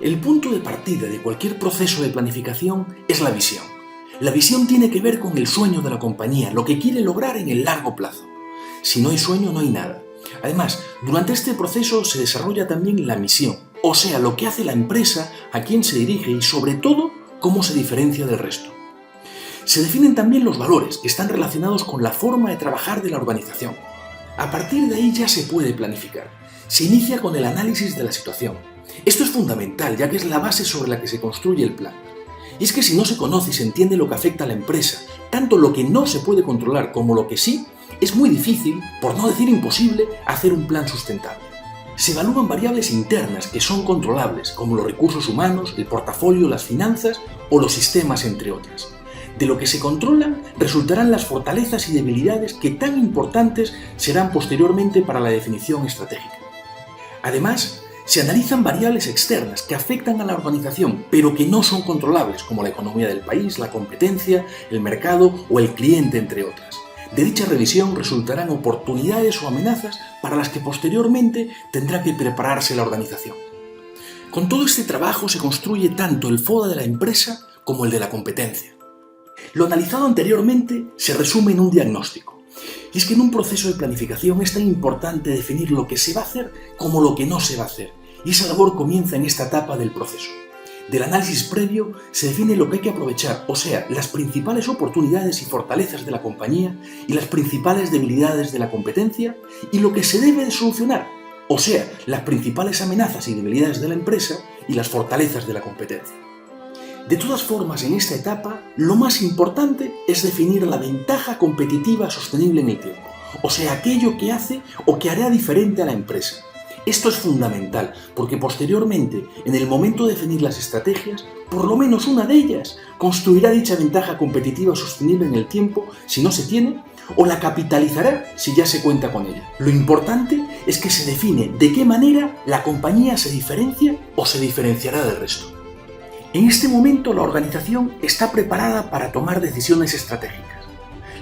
El punto de partida de cualquier proceso de planificación es la visión. La visión tiene que ver con el sueño de la compañía, lo que quiere lograr en el largo plazo. Si no hay sueño, no hay nada. Además, durante este proceso se desarrolla también la misión, o sea, lo que hace la empresa, a quién se dirige y, sobre todo, cómo se diferencia del resto. Se definen también los valores, que están relacionados con la forma de trabajar de la organización. A partir de ahí ya se puede planificar. Se inicia con el análisis de la situación. Esto es fundamental, ya que es la base sobre la que se construye el plan. Y es que si no se conoce y se entiende lo que afecta a la empresa, tanto lo que no se puede controlar como lo que sí, es muy difícil, por no decir imposible, hacer un plan sustentable. Se evalúan variables internas que son controlables, como los recursos humanos, el portafolio, las finanzas o los sistemas, entre otras. De lo que se controlan resultarán las fortalezas y debilidades que tan importantes serán posteriormente para la definición estratégica. Además, se analizan variables externas que afectan a la organización, pero que no son controlables, como la economía del país, la competencia, el mercado o el cliente, entre otras. De dicha revisión resultarán oportunidades o amenazas para las que posteriormente tendrá que prepararse la organización. Con todo este trabajo se construye tanto el FODA de la empresa como el de la competencia. Lo analizado anteriormente se resume en un diagnóstico. Y es que en un proceso de planificación es tan importante definir lo que se va a hacer como lo que no se va a hacer. Y esa labor comienza en esta etapa del proceso. Del análisis previo se define lo que hay que aprovechar, o sea, las principales oportunidades y fortalezas de la compañía y las principales debilidades de la competencia y lo que se debe de solucionar, o sea, las principales amenazas y debilidades de la empresa y las fortalezas de la competencia. De todas formas, en esta etapa, lo más importante es definir la ventaja competitiva sostenible en el tiempo, o sea, aquello que hace o que hará diferente a la empresa. Esto es fundamental, porque posteriormente, en el momento de definir las estrategias, por lo menos una de ellas construirá dicha ventaja competitiva sostenible en el tiempo si no se tiene, o la capitalizará si ya se cuenta con ella. Lo importante es que se define de qué manera la compañía se diferencia o se diferenciará del resto. En este momento la organización está preparada para tomar decisiones estratégicas.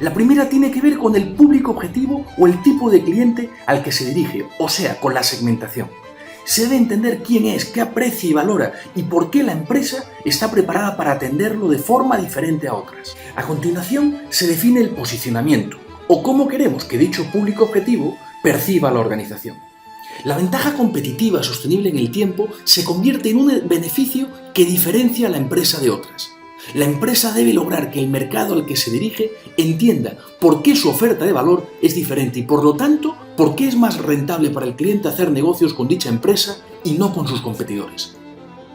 La primera tiene que ver con el público objetivo o el tipo de cliente al que se dirige, o sea, con la segmentación. Se debe entender quién es, qué aprecia y valora y por qué la empresa está preparada para atenderlo de forma diferente a otras. A continuación se define el posicionamiento, o cómo queremos que dicho público objetivo perciba a la organización. La ventaja competitiva sostenible en el tiempo se convierte en un beneficio que diferencia a la empresa de otras. La empresa debe lograr que el mercado al que se dirige entienda por qué su oferta de valor es diferente y, por lo tanto, por qué es más rentable para el cliente hacer negocios con dicha empresa y no con sus competidores.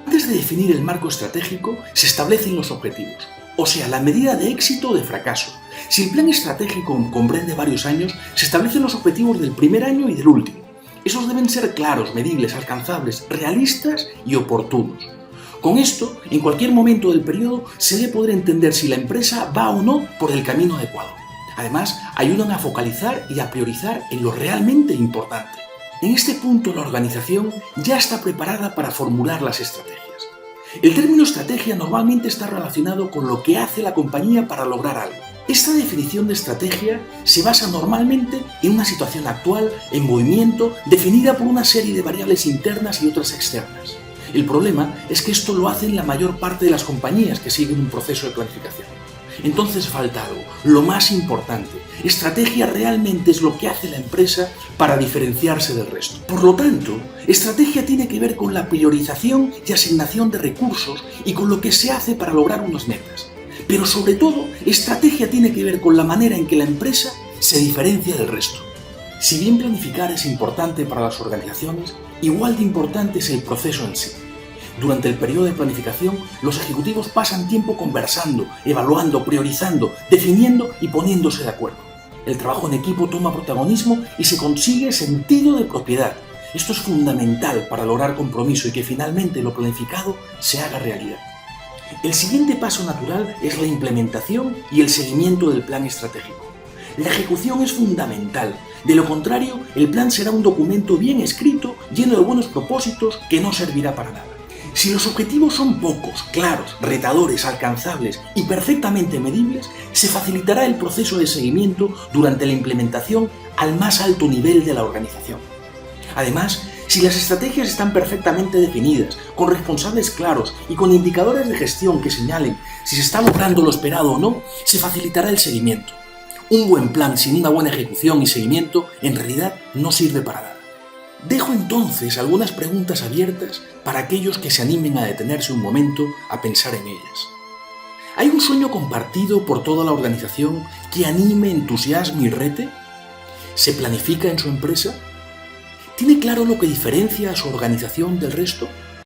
Antes de definir el marco estratégico, se establecen los objetivos, o sea, la medida de éxito o de fracaso. Si el plan estratégico comprende varios años, se establecen los objetivos del primer año y del último. Esos deben ser claros, medibles, alcanzables, realistas y oportunos. Con esto, en cualquier momento del periodo se debe poder entender si la empresa va o no por el camino adecuado. Además, ayudan a focalizar y a priorizar en lo realmente importante. En este punto, la organización ya está preparada para formular las estrategias. El término estrategia normalmente está relacionado con lo que hace la compañía para lograr algo. Esta definición de estrategia se basa normalmente en una situación actual, en movimiento, definida por una serie de variables internas y otras externas. El problema es que esto lo hacen la mayor parte de las compañías que siguen un proceso de planificación. Entonces falta algo, lo más importante. Estrategia realmente es lo que hace la empresa para diferenciarse del resto. Por lo tanto, estrategia tiene que ver con la priorización y asignación de recursos y con lo que se hace para lograr unas metas. Pero sobre todo, estrategia tiene que ver con la manera en que la empresa se diferencia del resto. Si bien planificar es importante para las organizaciones, igual de importante es el proceso en sí. Durante el periodo de planificación, los ejecutivos pasan tiempo conversando, evaluando, priorizando, definiendo y poniéndose de acuerdo. El trabajo en equipo toma protagonismo y se consigue sentido de propiedad. Esto es fundamental para lograr compromiso y que finalmente lo planificado se haga realidad. El siguiente paso natural es la implementación y el seguimiento del plan estratégico. La ejecución es fundamental. De lo contrario, el plan será un documento bien escrito, lleno de buenos propósitos, que no servirá para nada. Si los objetivos son pocos, claros, retadores, alcanzables y perfectamente medibles, se facilitará el proceso de seguimiento durante la implementación al más alto nivel de la organización. Además, Si las estrategias están perfectamente definidas, con responsables claros y con indicadores de gestión que señalen si se está logrando lo esperado o no, se facilitará el seguimiento. Un buen plan sin una buena ejecución y seguimiento en realidad no sirve para nada. Dejo entonces algunas preguntas abiertas para aquellos que se animen a detenerse un momento a pensar en ellas. ¿Hay un sueño compartido por toda la organización que anime, entusiasme y rete? ¿Se planifica en su empresa? ¿Tiene claro lo que diferencia a su organización del resto?